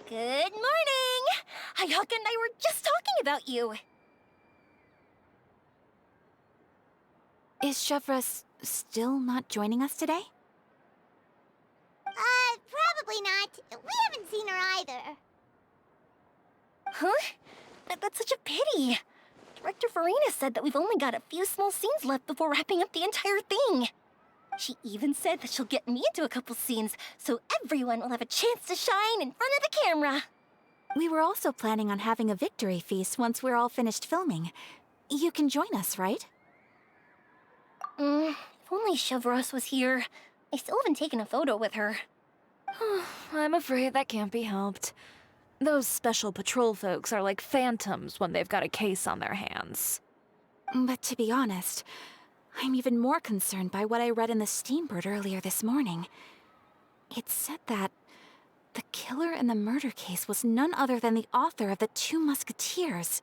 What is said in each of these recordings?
Good morning! Hayaka and I were just talking about you. Is Chevra still not joining us today? Probably not. We haven't seen her either. Huh? That's such a pity. Director Farina said that we've only got a few small scenes left before wrapping up the entire thing. She even said that she'll get me into a couple scenes, so everyone will have a chance to shine in front of the camera. We were also planning on having a victory feast once we're all finished filming. You can join us, right? If only Chevros was here. I still haven't taken a photo with her. I'm afraid that can't be helped. Those special patrol folks are like phantoms when they've got a case on their hands. But to be honest, I'm even more concerned by what I read in the Steambird earlier this morning. It said that the killer in the murder case was none other than the author of the Two Musketeers.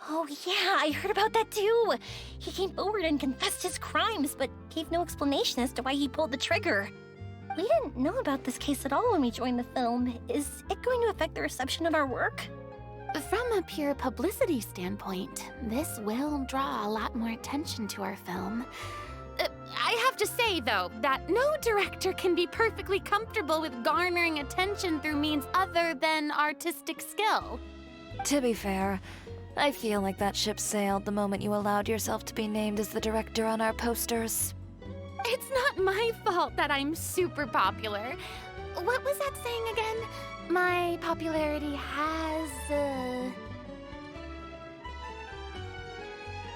Oh yeah, I heard about that too. He came forward and confessed his crimes, but gave no explanation as to why he pulled the trigger. We didn't know about this case at all when we joined the film. Is it going to affect the reception of our work? From a pure publicity standpoint, this will draw a lot more attention to our film. I have to say, though, that no director can be perfectly comfortable with garnering attention through means other than artistic skill. To be fair, I feel like that ship sailed the moment you allowed yourself to be named as the director on our posters. It's not my fault that I'm super popular. What was that saying again? My popularity has,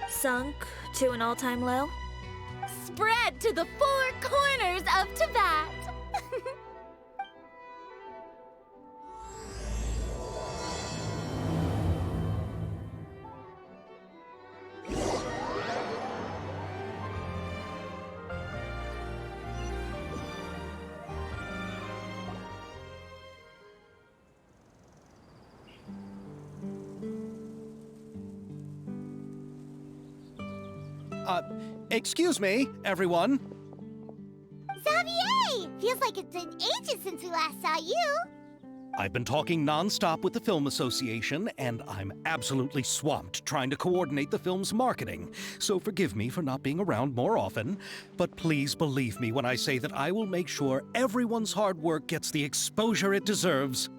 sunk to an all-time low? spread to the four corners of Tibet. Excuse me, everyone. Xavier! Feels like it's been ages since we last saw you. I've been talking non-stop with the Film Association, and I'm absolutely swamped trying to coordinate the film's marketing. So forgive me for not being around more often, but please believe me when I say that I will make sure everyone's hard work gets the exposure it deserves.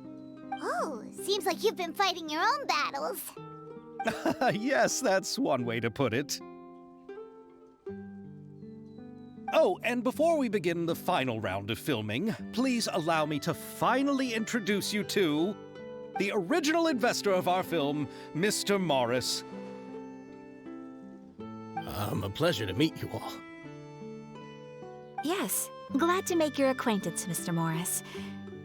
Oh, seems like you've been fighting your own battles. Yes, that's one way to put it. Oh, and before we begin the final round of filming, please allow me to finally introduce you to the original investor of our film, Mr. Morris. A pleasure to meet you all. Yes, glad to make your acquaintance, Mr. Morris.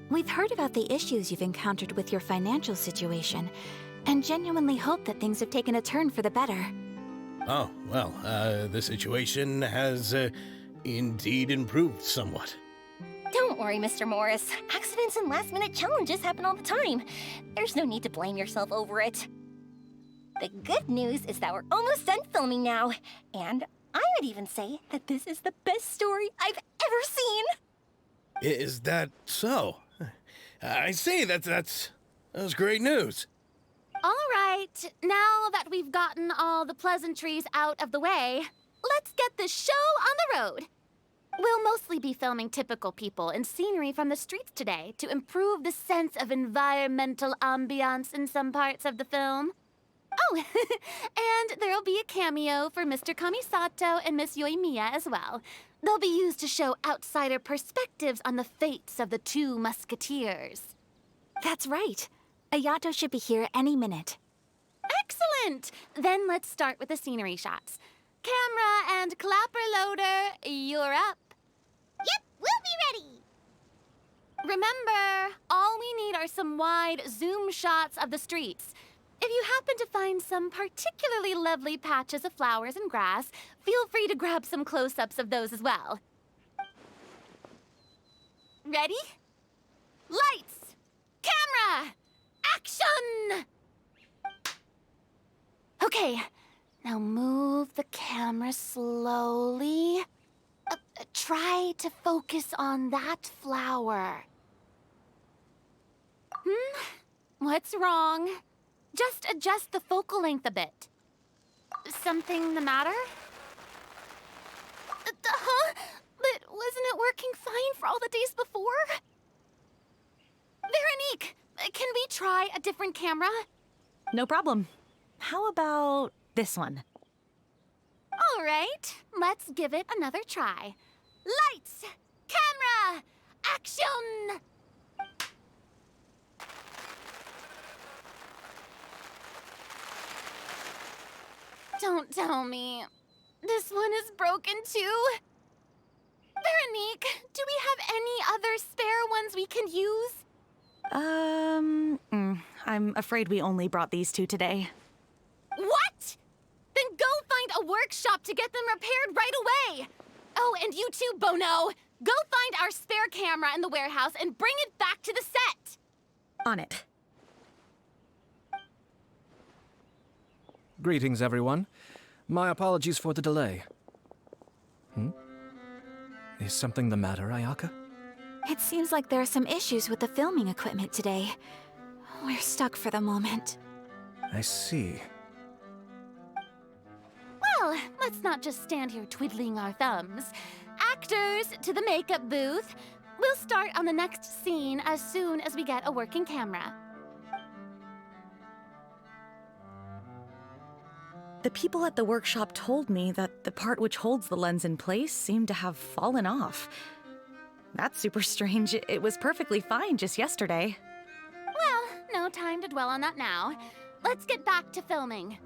We've heard about the issues you've encountered with your financial situation, and genuinely hope that things have taken a turn for the better. Oh, well, the situation has indeed improved somewhat. Don't worry, Mr. Morris. Accidents and last-minute challenges happen all the time. There's no need to blame yourself over it. The good news is that we're almost done filming now, and I would even say that this is the best story I've ever seen. Is that so? I say that's great news. All right, now that we've gotten all the pleasantries out of the way, let's get this show on the road. We'll mostly be filming typical people and scenery from the streets today to improve the sense of environmental ambiance in some parts of the film. Oh, and there'll be a cameo for Mr. Kamisato and Miss Yoimiya as well. They'll be used to show outsider perspectives on the fates of the Two Musketeers. That's right. Ayato should be here any minute. Excellent! Then let's start with the scenery shots. Camera and clapper loader, you're up. Remember, all we need are some wide zoom shots of the streets. If you happen to find some particularly lovely patches of flowers and grass, feel free to grab some close-ups of those as well. Ready? Lights! Camera! Action! Okay, now move the camera slowly. Try to focus on that flower. What's wrong? Just adjust the focal length a bit. Something the matter? Huh? But wasn't it working fine for all the days before? Veronique, can we try a different camera? No problem. How about this one? All right, let's give it another try. Lights! Camera! Action! Don't tell me. This one is broken too? Veronique, do we have any other spare ones we can use? I'm afraid we only brought these two today. What? Then go find a workshop to get them repaired right away. Oh, and you too, Bono. Go find our spare camera in the warehouse and bring it back to the set. On it. Greetings, everyone. My apologies for the delay. Is something the matter, Ayaka? It seems like there are some issues with the filming equipment today. We're stuck for the moment. I see. Well, let's not just stand here twiddling our thumbs. Actors, to the makeup booth. We'll start on the next scene as soon as we get a working camera. The people at the workshop told me that the part which holds the lens in place seemed to have fallen off. That's super strange. It was perfectly fine just yesterday. Well, no time to dwell on that now. Let's get back to filming.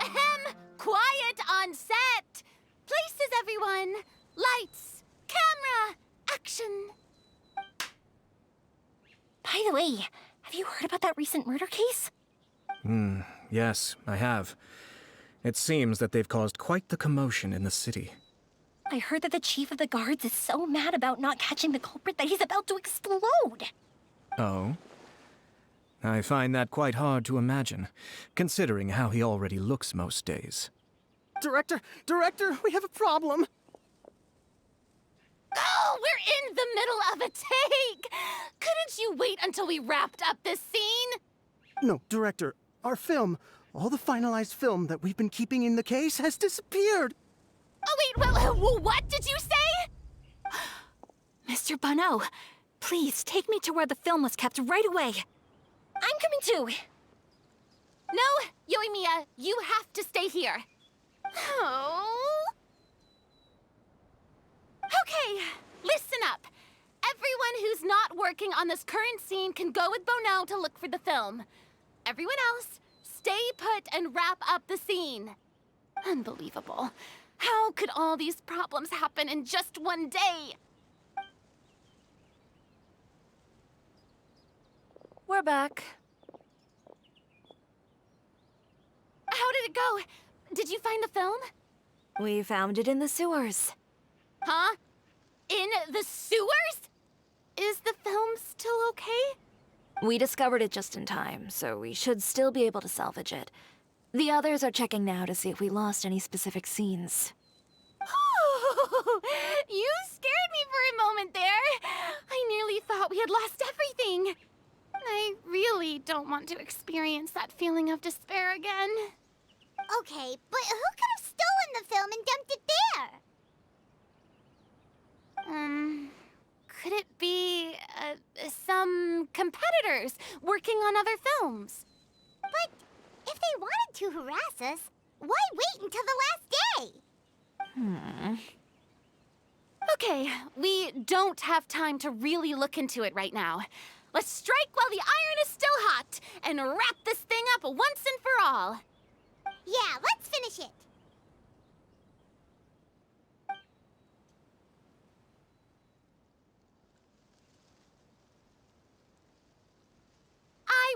Ahem! Quiet on set! Places, everyone! Lights! Camera! Action! By the way, have you heard about that recent murder case? Yes, I have. It seems that they've caused quite the commotion in the city. I heard that the chief of the guards is so mad about not catching the culprit that he's about to explode. Oh? I find that quite hard to imagine, considering how he already looks most days. Director, we have a problem. Oh, we're in the middle of a take! Couldn't you wait until we wrapped up this scene? No, Director, our film, all the finalized film that we've been keeping in the case has disappeared. Oh, wait, well, what did you say? Mr. Bono, please take me to where the film was kept right away. I'm coming too. No, Yoimiya, you have to stay here. Oh. Okay, listen up. Everyone who's not working on this current scene can go with Bono to look for the film. Everyone else, stay put and wrap up the scene. Unbelievable. How could all these problems happen in just one day? We're back. How did it go? Did you find the film? We found it in the sewers. Huh? In the sewers? Is the film still okay? We discovered it just in time, so we should still be able to salvage it. The others are checking now to see if we lost any specific scenes. Oh, you scared me for a moment there. I nearly thought we had lost everything. I really don't want to experience that feeling of despair again. Okay, but who could have stolen the film and dumped it there? Could it be, some competitors working on other films? But if they wanted to harass us, why wait until the last day? Okay, we don't have time to really look into it right now. Let's strike while the iron is still hot and wrap this thing up once and for all. Yeah, let's finish it.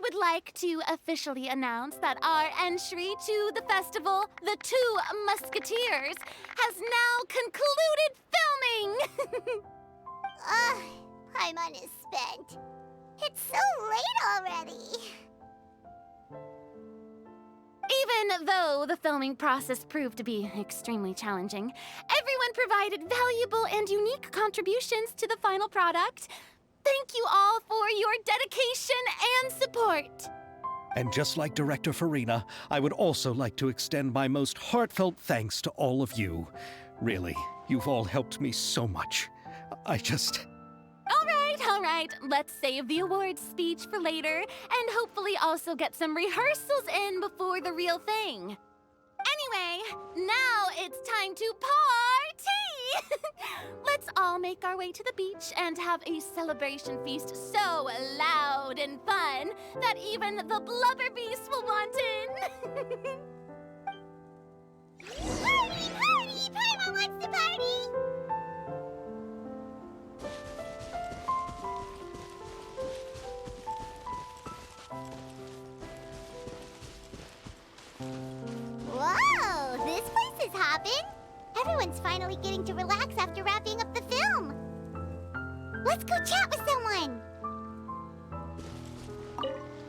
would like to officially announce that our entry to the festival, The Two Musketeers, has now concluded filming! Ugh, Paimon is spent. It's so late already. Even though the filming process proved to be extremely challenging, everyone provided valuable and unique contributions to the final product. Thank you all for your dedication and support. And just like Director Farina, I would also like to extend my most heartfelt thanks to all of you. Really, you've all helped me so much. All right, let's save the awards speech for later and hopefully also get some rehearsals in before the real thing. Anyway, now it's time to party! Let's all make our way to the beach and have a celebration feast so loud and fun that even the blubber beast will want in. Party, party! Paimon wants to party! Whoa, this place is hopping. Everyone's finally getting to relax after wrapping up the film. Let's go chat with someone.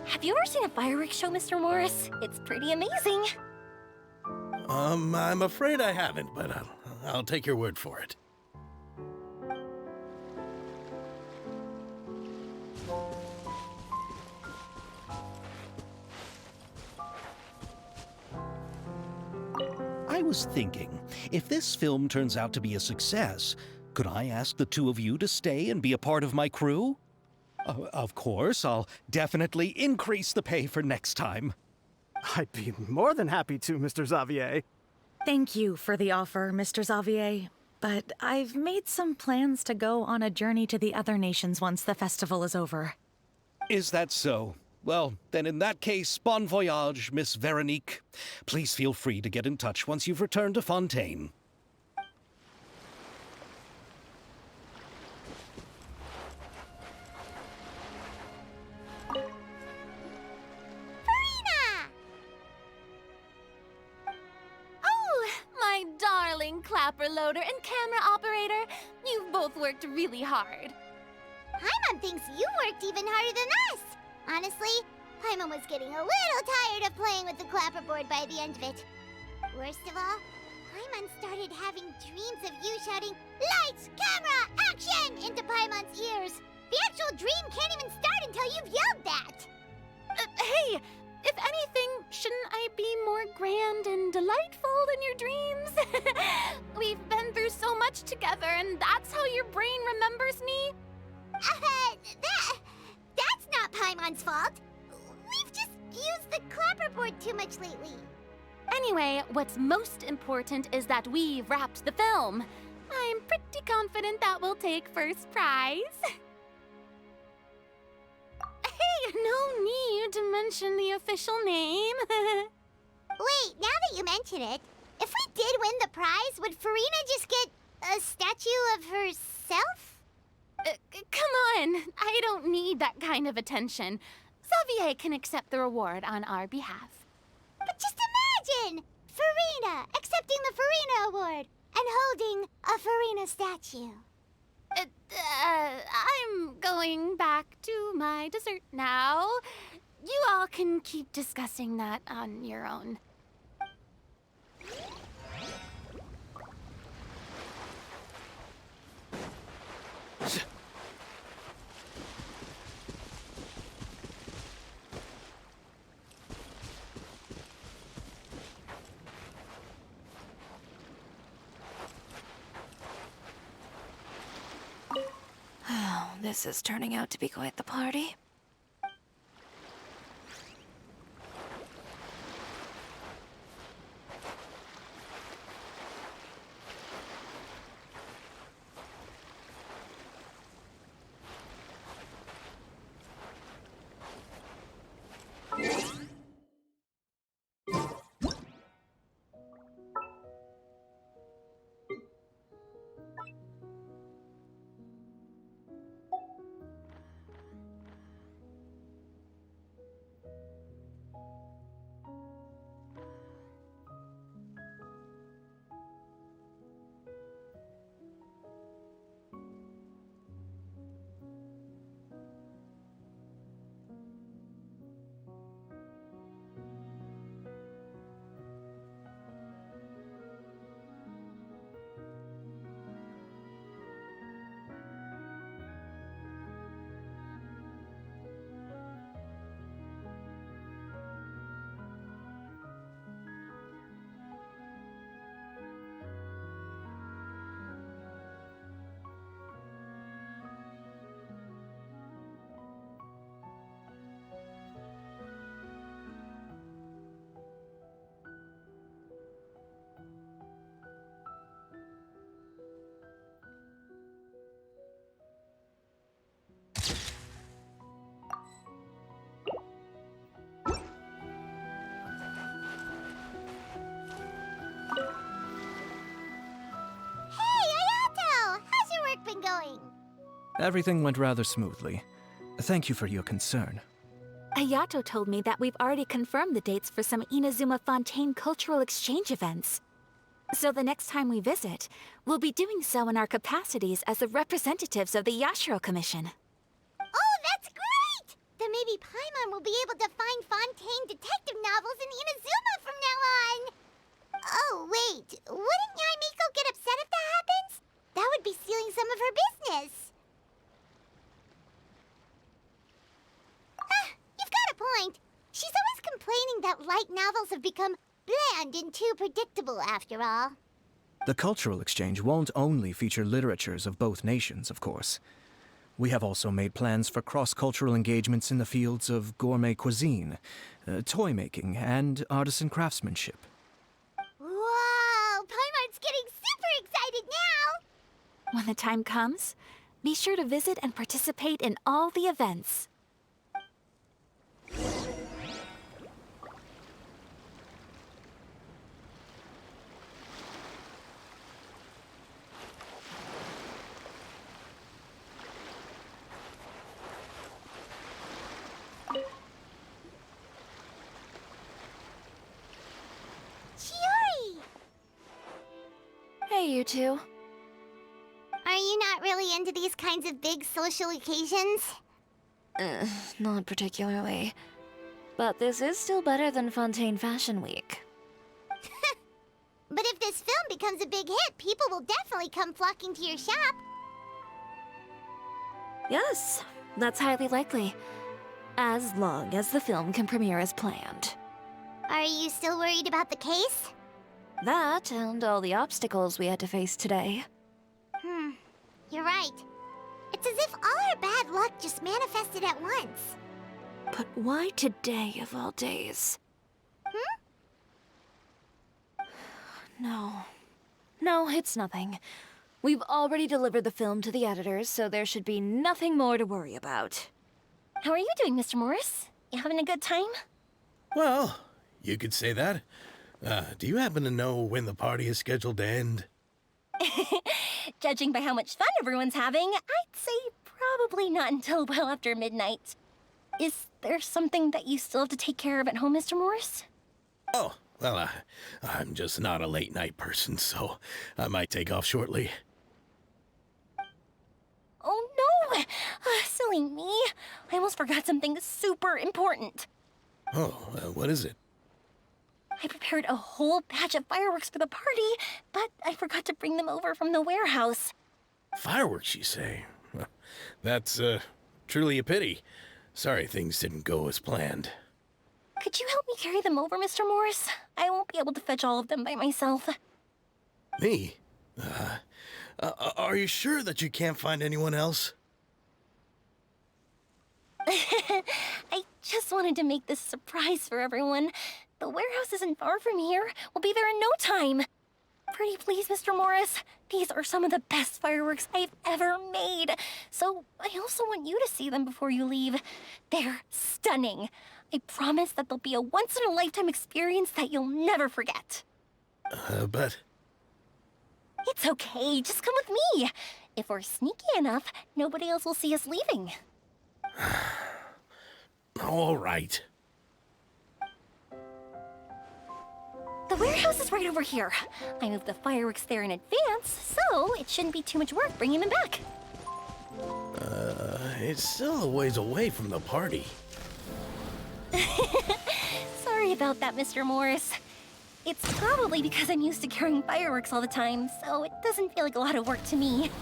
Have you ever seen a fireworks show, Mr. Morris? It's pretty amazing. I'm afraid I haven't, but I'll take your word for it. I was thinking, if this film turns out to be a success, could I ask the two of you to stay and be a part of my crew? Of course, I'll definitely increase the pay for next time. I'd be more than happy to, Mr. Xavier. Thank you for the offer, Mr. Xavier. But I've made some plans to go on a journey to the other nations once the festival is over. Is that so? Well, then in that case, bon voyage, Miss Veronique. Please feel free to get in touch once you've returned to Fontaine. My darling clapper loader and camera operator, you've both worked really hard. Paimon thinks you worked even harder than us. Honestly, Paimon was getting a little tired of playing with the clapperboard by the end of it. Worst of all, Paimon started having dreams of you shouting, "Lights, camera, action!" into Paimon's ears. The actual dream can't even start until you've yelled that. Hey, if anything, shouldn't I be more grand and delightful than your dreams? We've been through so much together, and that's how your brain remembers me? That's not Paimon's fault. We've just used the clapperboard too much lately. Anyway, what's most important is that we've wrapped the film. I'm pretty confident that we'll take first prize. Hey, no need to mention the official name. Wait, now that you mention it, if we did win the prize, would Farina just get a statue of herself? Come on, I don't need that kind of attention. Xavier can accept the reward on our behalf. But just imagine! Farina accepting the Farina Award and holding a Farina statue. I'm going back to my dessert now. You all can keep discussing that on your own. This is turning out to be quite the party. Everything went rather smoothly. Thank you for your concern. Ayato told me that we've already confirmed the dates for some Inazuma Fontaine cultural exchange events. So the next time we visit, we'll be doing so in our capacities as the representatives of the Yashiro Commission. Oh, that's great! Then maybe Paimon will be able to find Fontaine detective novels in Inazuma from now on! Oh, wait. Wouldn't Yai Miko get upset if that happens? That would be stealing some of her business. You've got a point. She's always complaining that light novels have become bland and too predictable after all. The cultural exchange won't only feature literatures of both nations, of course. We have also made plans for cross-cultural engagements in the fields of gourmet cuisine, toy making, and artisan craftsmanship. Whoa! Paimon's getting super excited now! When the time comes, be sure to visit and participate in all the events. Chiori! Hey, you two. Are you not really into these kinds of big social occasions? Not particularly. But this is still better than Fontaine Fashion Week. But if this film becomes a big hit, people will definitely come flocking to your shop. Yes, that's highly likely. As long as the film can premiere as planned. Are you still worried about the case? That and all the obstacles we had to face today. You're right. It's as if all our bad luck just manifested at once. But why today of all days? No, it's nothing. We've already delivered the film to the editors, so there should be nothing more to worry about. How are you doing, Mr. Morris? You having a good time? Well, you could say that. Do you happen to know when the party is scheduled to end? Judging by how much fun everyone's having, I'd say probably not until well after midnight. Is there something that you still have to take care of at home, Mr. Morris? Oh, well, I'm just not a late night person, so I might take off shortly. Oh no! Silly me. I almost forgot something super important. Oh, what is it? I prepared a whole batch of fireworks for the party, but I forgot to bring them over from the warehouse. Fireworks, you say? Well, that's truly a pity. Sorry things didn't go as planned. Could you help me carry them over, Mr. Morris? I won't be able to fetch all of them by myself. Me? Are you sure that you can't find anyone else? I just wanted to make this a surprise for everyone. The warehouse isn't far from here. We'll be there in no time. Pretty please, Mr. Morris. These are some of the best fireworks I've ever made. So I also want you to see them before you leave. They're stunning. I promise that they'll be a once-in-a-lifetime experience that you'll never forget. But... It's okay. Just come with me. If we're sneaky enough, nobody else will see us leaving. All right. The warehouse is right over here. I moved the fireworks there in advance, so it shouldn't be too much work bringing them back. It's still a ways away from the party. Sorry about that, Mr. Morris. It's probably because I'm used to carrying fireworks all the time, so it doesn't feel like a lot of work to me.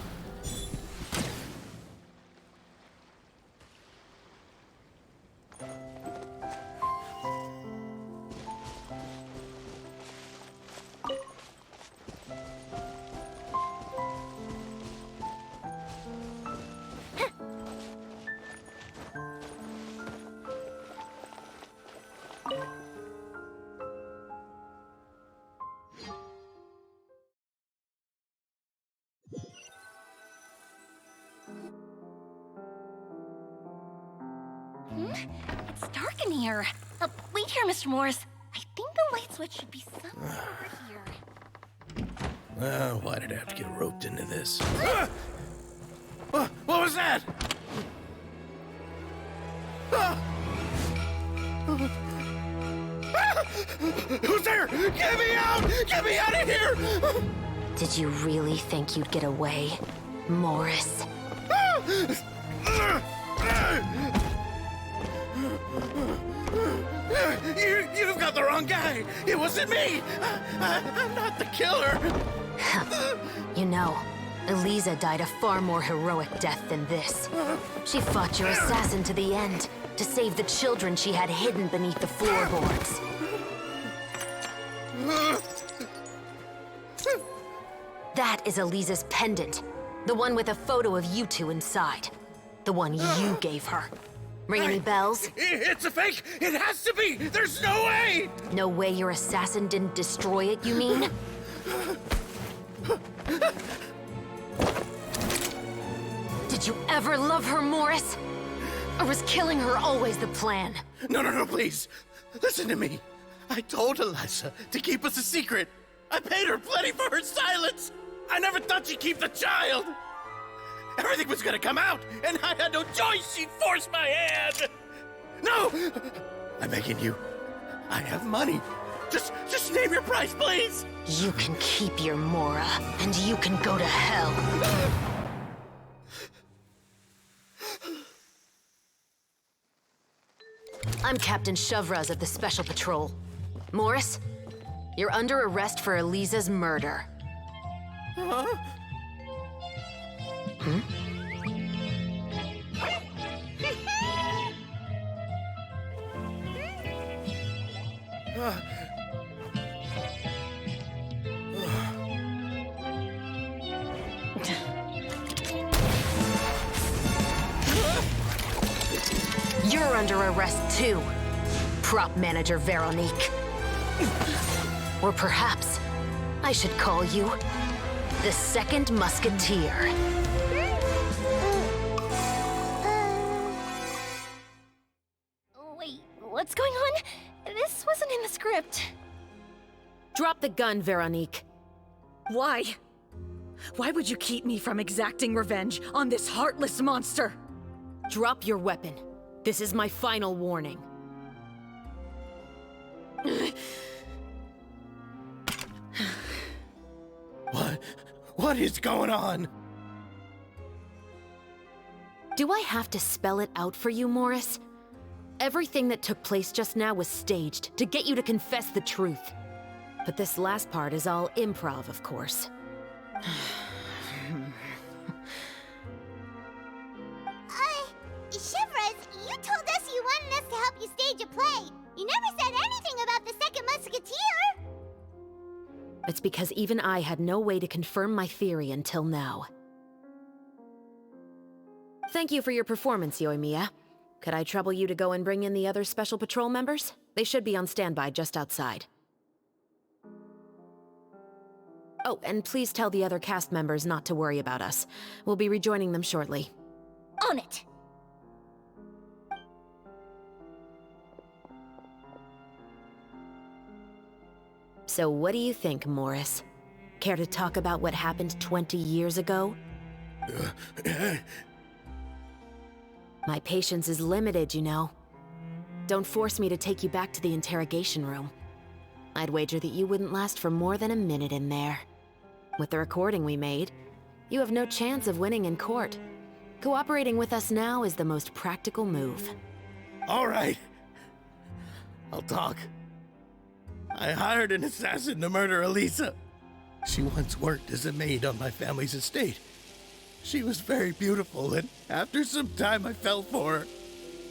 It's dark in here. Wait here, Mr. Morris. I think the light switch should be somewhere over here. Why did I have to get roped into this? What was was that? Who's there? Get me out! Get me out of here! Did you really think you'd get away, Morris? You've got the wrong guy. It wasn't me. I'm not the killer. You know, Eliza died a far more heroic death than this. She fought your assassin to the end, to save the children she had hidden beneath the floorboards. That is Eliza's pendant. The one with a photo of you two inside. The one you gave her. Ring any bells? It's a fake! It has to be! There's no way! No way your assassin didn't destroy it, you mean? Did you ever love her, Morris? Or was killing her always the plan? No, please. Listen to me. I told Eliza to keep us a secret. I paid her plenty for her silence. I never thought she'd keep the child. Everything was gonna come out, and I had no choice. She'd force my hand. No! I'm begging you. I have money. Just name your price, please. You can keep your Mora, and you can go to hell. I'm Captain Shovraz of the Special Patrol. Morris, you're under arrest for Eliza's murder. Huh? Hmm? You're under arrest too, prop manager Veronique. Or perhaps I should call you the Second Musketeer. Wait, what's going on? This wasn't in the script. Drop the gun, Veronique. Why? Why would you keep me from exacting revenge on this heartless monster? Drop your weapon. This is my final warning. What is going on? Do I have to spell it out for you, Morris? Everything that took place just now was staged to get you to confess the truth. But this last part is all improv, of course. Shivers, you told us you wanted us to help you stage a play. You never said anything about the Second Musketeer. It's because even I had no way to confirm my theory until now. Thank you for your performance, Yoimiya. Could I trouble you to go and bring in the other Special Patrol members? They should be on standby just outside. Oh, and please tell the other cast members not to worry about us. We'll be rejoining them shortly. On it! So what do you think, Morris? Care to talk about what happened 20 years ago? My patience is limited, you know. Don't force me to take you back to the interrogation room. I'd wager that you wouldn't last for more than a minute in there. With the recording we made, you have no chance of winning in court. Cooperating with us now is the most practical move. All right. I'll talk. I hired an assassin to murder Eliza. She once worked as a maid on my family's estate. She was very beautiful, and after some time I fell for her.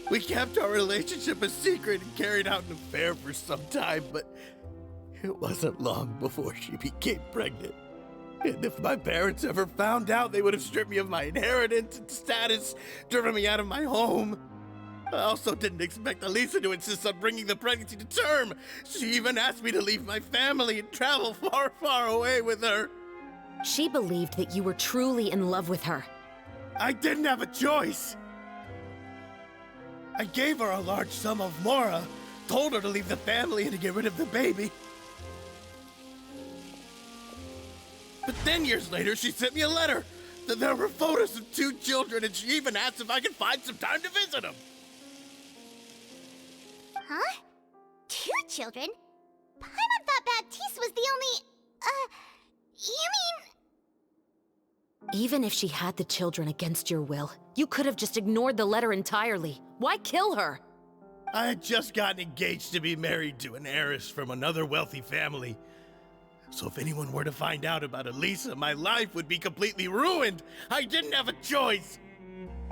We kept our relationship a secret and carried out an affair for some time, but it wasn't long before she became pregnant. And if my parents ever found out, they would have stripped me of my inheritance and status, driven me out of my home. I also didn't expect Eliza to insist on bringing the pregnancy to term. She even asked me to leave my family and travel far, far away with her. She believed that you were truly in love with her. I didn't have a choice. I gave her a large sum of Mora, told her to leave the family and to get rid of the baby. But then years later, she sent me a letter There were photos of 2 children, and she even asked if I could find some time to visit them. Huh? 2 children? Paimon thought Baptiste was the only... you mean... Even if she had the children against your will, you could have just ignored the letter entirely. Why kill her? I had just gotten engaged to be married to an heiress from another wealthy family. So if anyone were to find out about Elisa, my life would be completely ruined. I didn't have a choice.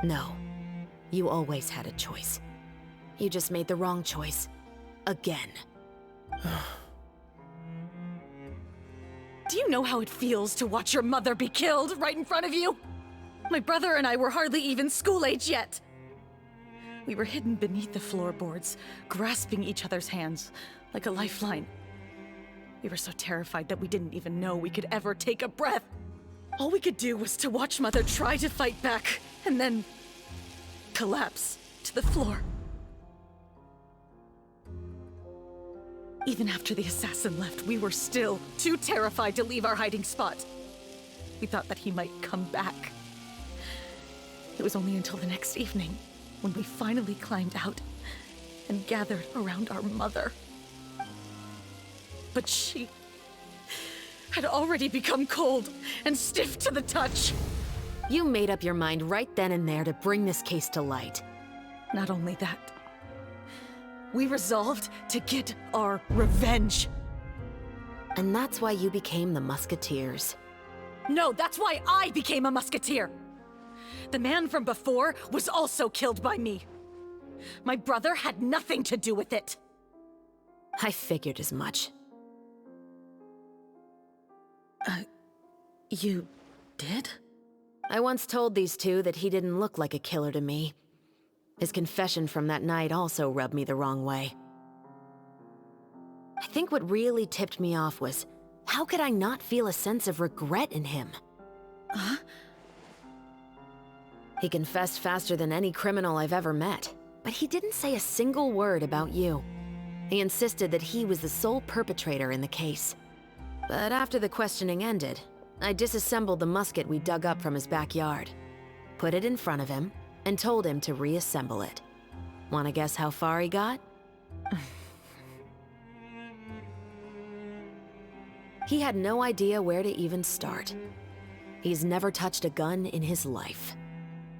No. You always had a choice. You just made the wrong choice. Again. Do you know how it feels to watch your mother be killed right in front of you? My brother and I were hardly even school age yet. We were hidden beneath the floorboards, grasping each other's hands like a lifeline. We were so terrified that we didn't even know we could ever take a breath. All we could do was to watch Mother try to fight back, and then collapse to the floor. Even after the assassin left, we were still too terrified to leave our hiding spot. We thought that he might come back. It was only until the next evening when we finally climbed out and gathered around our mother. But she had already become cold and stiff to the touch. You made up your mind right then and there to bring this case to light. Not only that, we resolved to get our revenge. And that's why you became the Musketeers. No, that's why I became a musketeer. The man from before was also killed by me. My brother had nothing to do with it. I figured as much. You did? I once told these two that he didn't look like a killer to me. His confession from that night also rubbed me the wrong way. I think what really tipped me off was, how could I not feel a sense of regret in him? Huh? He confessed faster than any criminal I've ever met, but he didn't say a single word about you. He insisted that he was the sole perpetrator in the case. But after the questioning ended, I disassembled the musket we dug up from his backyard, put it in front of him, and told him to reassemble it. Wanna guess how far he got? He had no idea where to even start. He's never touched a gun in his life.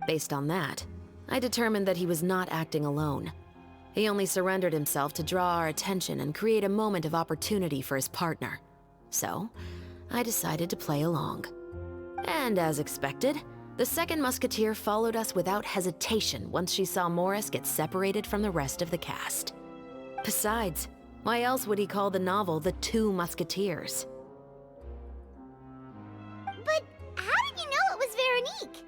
Based on that, I determined that he was not acting alone. He only surrendered himself to draw our attention and create a moment of opportunity for his partner. So, I decided to play along. And as expected, the second musketeer followed us without hesitation once she saw Morris get separated from the rest of the cast. Besides, why else would he call the novel The Two Musketeers? But how did you know it was Veronique?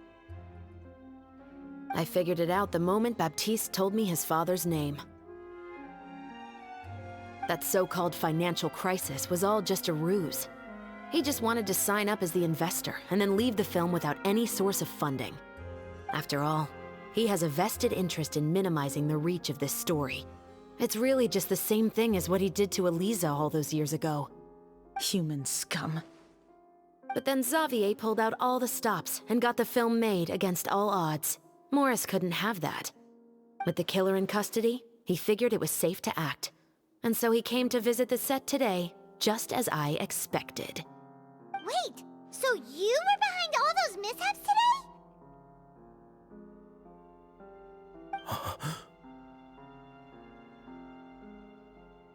I figured it out the moment Baptiste told me his father's name. That so-called financial crisis was all just a ruse. He just wanted to sign up as the investor and then leave the film without any source of funding. After all, he has a vested interest in minimizing the reach of this story. It's really just the same thing as what he did to Elisa all those years ago. Human scum. But then Xavier pulled out all the stops and got the film made against all odds. Morris couldn't have that. With the killer in custody, he figured it was safe to act. And so he came to visit the set today, just as I expected. Wait, so you were behind all those mishaps today?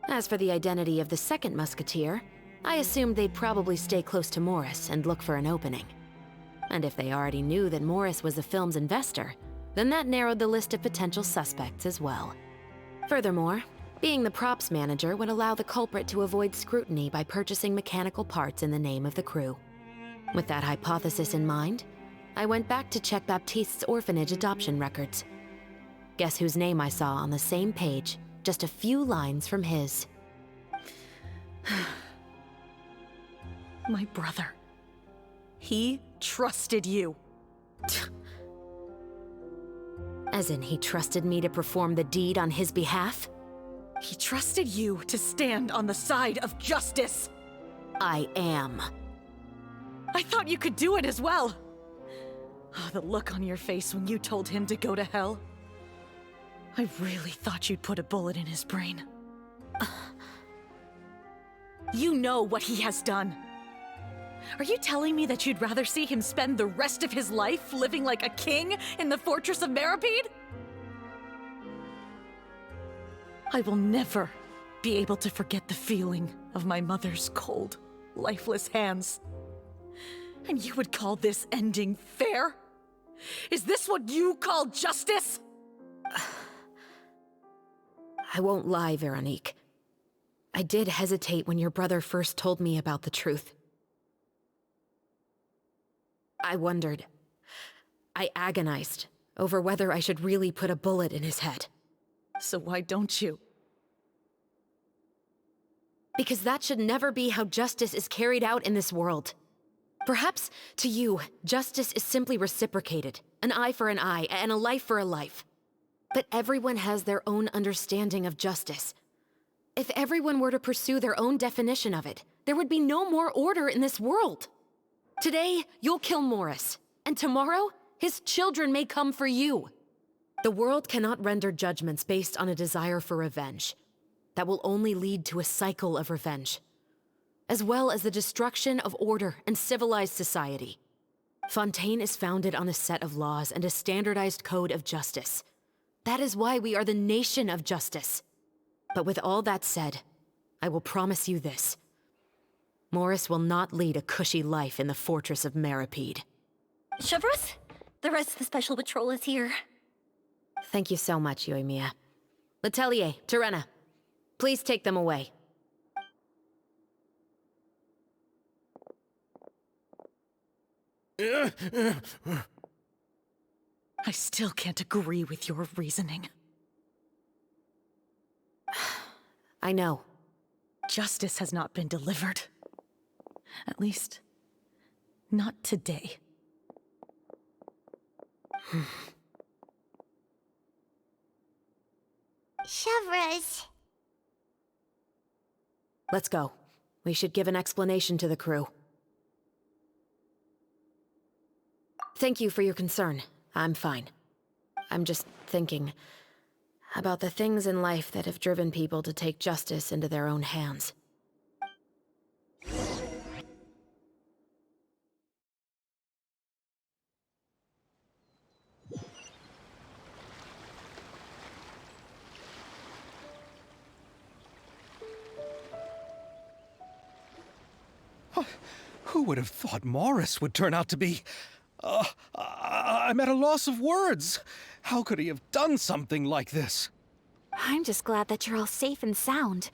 As for the identity of the second musketeer, I assumed they'd probably stay close to Morris and look for an opening. And if they already knew that Morris was the film's investor, then that narrowed the list of potential suspects as well. Furthermore, being the props manager would allow the culprit to avoid scrutiny by purchasing mechanical parts in the name of the crew. With that hypothesis in mind, I went back to check Baptiste's orphanage adoption records. Guess whose name I saw on the same page, just a few lines from his. My brother. He trusted you. As in, he trusted me to perform the deed on his behalf? He trusted you to stand on the side of justice. I am. I thought you could do it as well. Oh, the look on your face when you told him to go to hell. I really thought you'd put a bullet in his brain. You know what he has done. Are you telling me that you'd rather see him spend the rest of his life living like a king in the fortress of Meripede? I will never be able to forget the feeling of my mother's cold, lifeless hands. And you would call this ending fair? Is this what you call justice? I won't lie, Veronique. I did hesitate when your brother first told me about the truth. I wondered. I agonized over whether I should really put a bullet in his head. So why don't you? Because that should never be how justice is carried out in this world. Perhaps, to you, justice is simply reciprocated. An eye for an eye, and a life for a life. But everyone has their own understanding of justice. If everyone were to pursue their own definition of it, there would be no more order in this world. Today, you'll kill Morris, and tomorrow, his children may come for you. The world cannot render judgments based on a desire for revenge. That will only lead to a cycle of revenge, as well as the destruction of order and civilized society. Fontaine is founded on a set of laws and a standardized code of justice. That is why we are the nation of justice. But with all that said, I will promise you this. Morris will not lead a cushy life in the fortress of Meripede. Chevreuse, the rest of the Special Patrol is here. Thank you so much, Yoimiya. Letelier, Terena, please take them away. I still can't agree with your reasoning. I know. Justice has not been delivered. At least, not today. Chevreuse. Let's go. We should give an explanation to the crew. Thank you for your concern. I'm fine. I'm just thinking about the things in life that have driven people to take justice into their own hands. Who would have thought Morris would turn out to be... I'm at a loss of words. How could he have done something like this? I'm just glad that you're all safe and sound.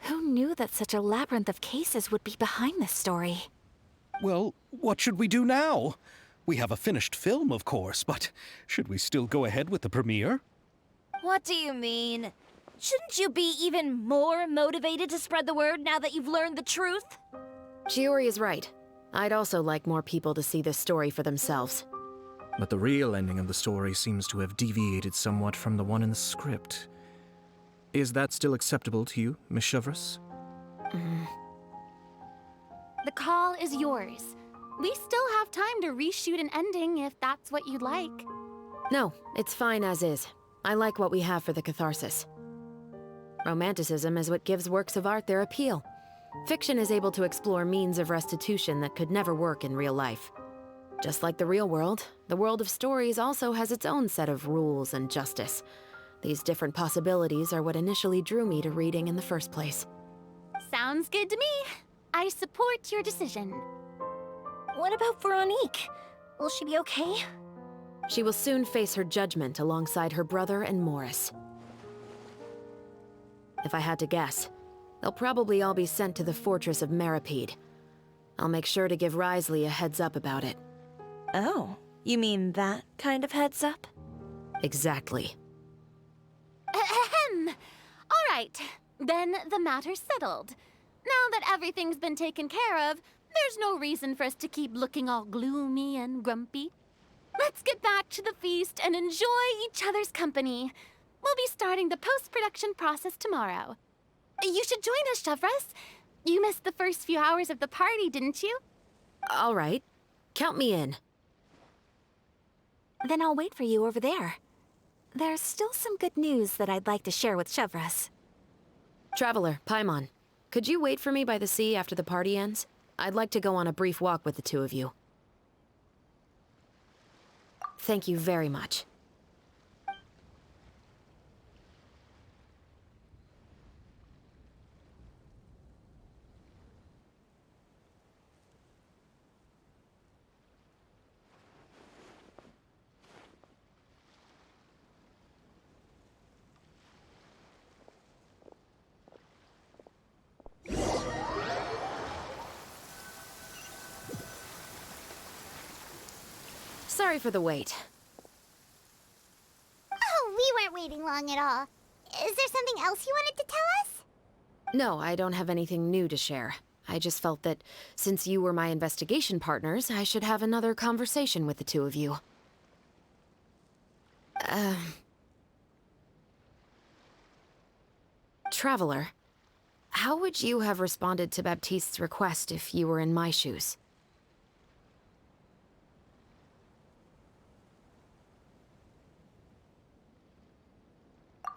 Who knew that such a labyrinth of cases would be behind this story? Well, what should we do now? We have a finished film, of course, but should we still go ahead with the premiere? What do you mean? Shouldn't you be even more motivated to spread the word now that you've learned the truth? Chiori is right. I'd also like more people to see this story for themselves. But the real ending of the story seems to have deviated somewhat from the one in the script. Is that still acceptable to you, Miss Chevreuse? The call is yours. We still have time to reshoot an ending if that's what you'd like. No, it's fine as is. I like what we have for the catharsis. Romanticism is what gives works of art their appeal. Fiction is able to explore means of restitution that could never work in real life. Just like the real world, the world of stories also has its own set of rules and justice. These different possibilities are what initially drew me to reading in the first place. Sounds good to me. I support your decision. What about Veronique? Will she be okay? She will soon face her judgment alongside her brother and Morris. If I had to guess, they'll probably all be sent to the fortress of Meripede. I'll make sure to give Risley a heads up about it. Oh, you mean that kind of heads up? Exactly. Ahem. All right, then the matter's settled. Now that everything's been taken care of, there's no reason for us to keep looking all gloomy and grumpy. Let's get back to the feast and enjoy each other's company. We'll be starting the post-production process tomorrow. You should join us, Chevreuse. You missed the first few hours of the party, didn't you? All right. Count me in. Then I'll wait for you over there. There's still some good news that I'd like to share with Chevras. Traveler, Paimon, could you wait for me by the sea after the party ends? I'd like to go on a brief walk with the two of you. Thank you very much. Sorry for the wait. Oh, we weren't waiting long at all. Is there something else you wanted to tell us? No, I don't have anything new to share. I just felt that since you were my investigation partners, I should have another conversation with the two of you. Traveler, how would you have responded to Baptiste's request if you were in my shoes?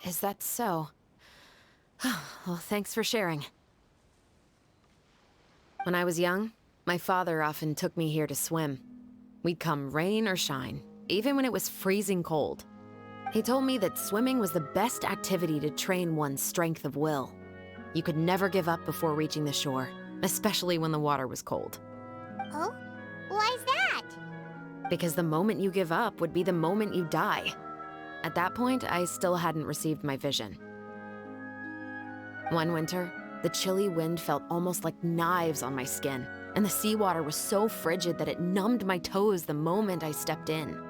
Is that so? Well, thanks for sharing. When I was young, my father often took me here to swim. We'd come rain or shine, even when it was freezing cold. He told me that swimming was the best activity to train one's strength of will. You could never give up before reaching the shore, especially when the water was cold. Oh? Why's that? Because the moment you give up would be the moment you die. At that point, I still hadn't received my vision. One winter, the chilly wind felt almost like knives on my skin, and the seawater was so frigid that it numbed my toes the moment I stepped in.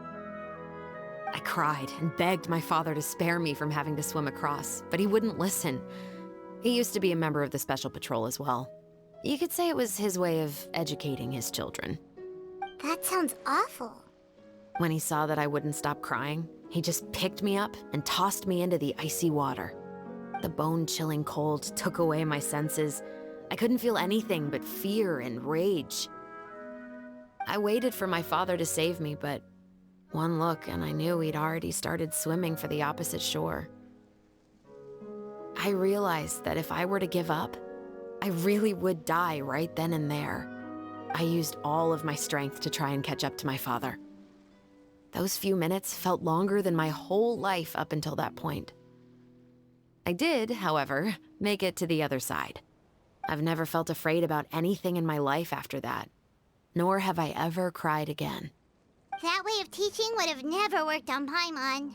I cried and begged my father to spare me from having to swim across, but he wouldn't listen. He used to be a member of the Special Patrol as well. You could say it was his way of educating his children. That sounds awful. When he saw that I wouldn't stop crying, he just picked me up and tossed me into the icy water. The bone-chilling cold took away my senses. I couldn't feel anything but fear and rage. I waited for my father to save me, but one look and I knew he'd already started swimming for the opposite shore. I realized that if I were to give up, I really would die right then and there. I used all of my strength to try and catch up to my father. Those few minutes felt longer than my whole life up until that point. I did, however, make it to the other side. I've never felt afraid about anything in my life after that, nor have I ever cried again. That way of teaching would have never worked on Paimon.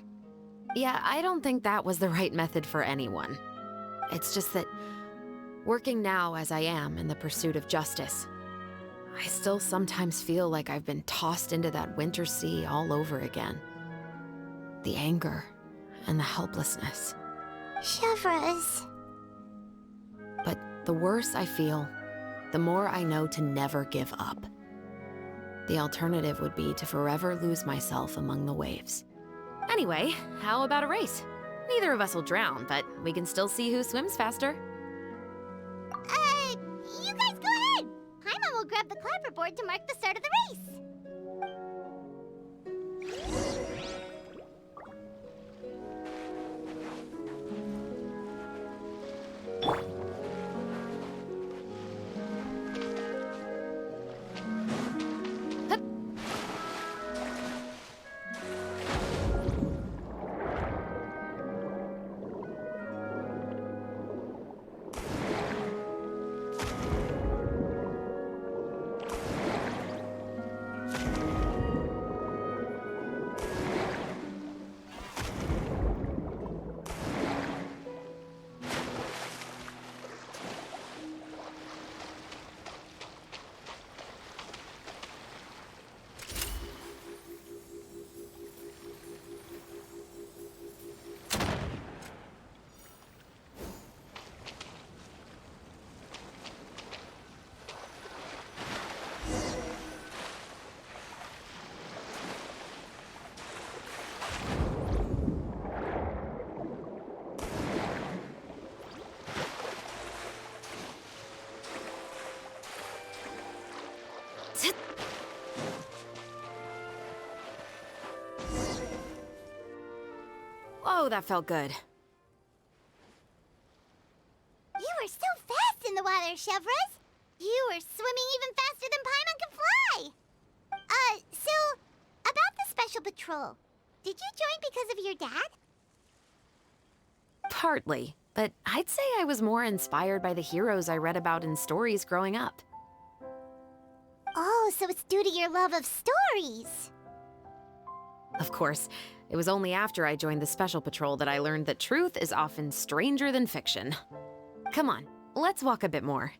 Yeah, I don't think that was the right method for anyone. It's just that, working now as I am in the pursuit of justice, I still sometimes feel like I've been tossed into that winter sea all over again. The anger and the helplessness. Chevras. But the worse I feel, the more I know to never give up. The alternative would be to forever lose myself among the waves. Anyway, how about a race? Neither of us will drown, but we can still see who swims faster. You guys go ahead! Paimon will grab the clapperboard to mark the start of the race. Oh, that felt good. You were so fast in the water, Chevres. You were swimming even faster than Paimon can fly. So, about the Special Patrol, did you join because of your dad? Partly, but I'd say I was more inspired by the heroes I read about in stories growing up. Oh, so it's due to your love of stories. Of course, it was only after I joined the Special Patrol that I learned that truth is often stranger than fiction. Come on, let's walk a bit more.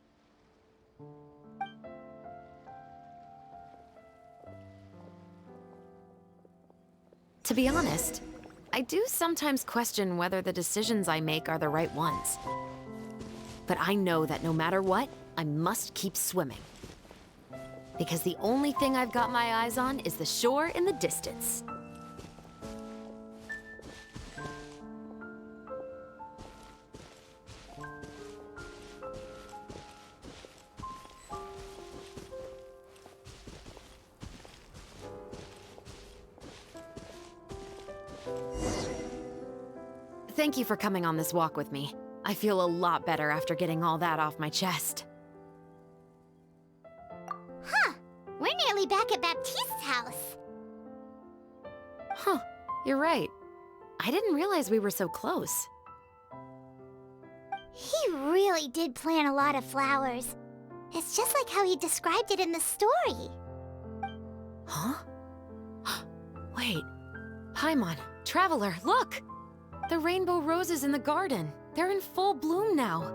To be honest, I do sometimes question whether the decisions I make are the right ones. But I know that no matter what, I must keep swimming. Because the only thing I've got my eyes on is the shore in the distance. Thank you for coming on this walk with me. I feel a lot better after getting all that off my chest. Huh. We're nearly back at Baptiste's house. Huh, you're right. I didn't realize we were so close. He really did plant a lot of flowers. It's just like how he described it in the story. Huh? Wait. Paimon, Traveler, look! The rainbow roses in the garden. They're in full bloom now.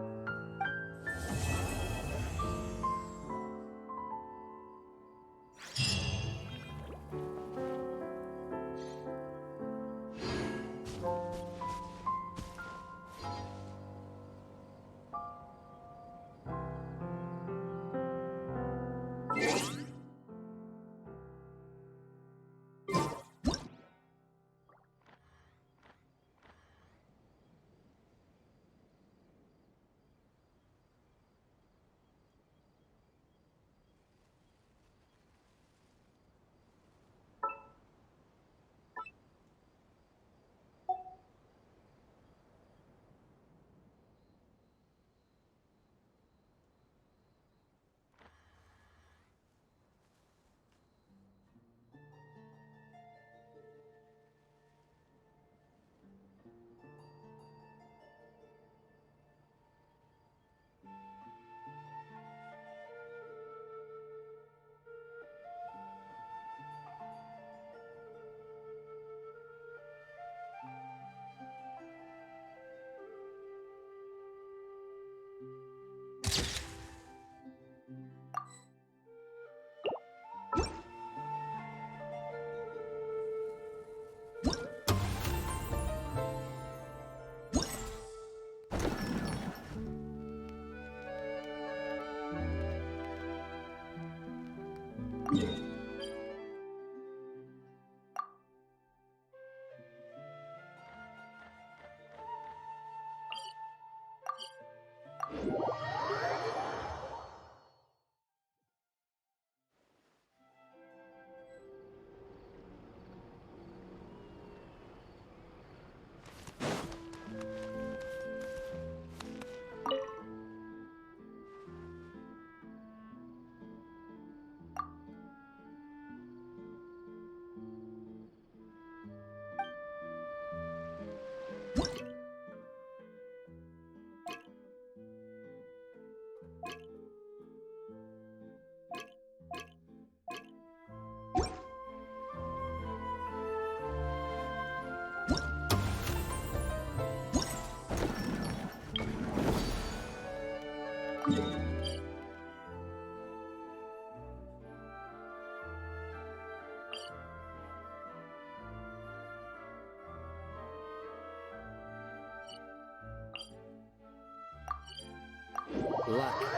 Luck.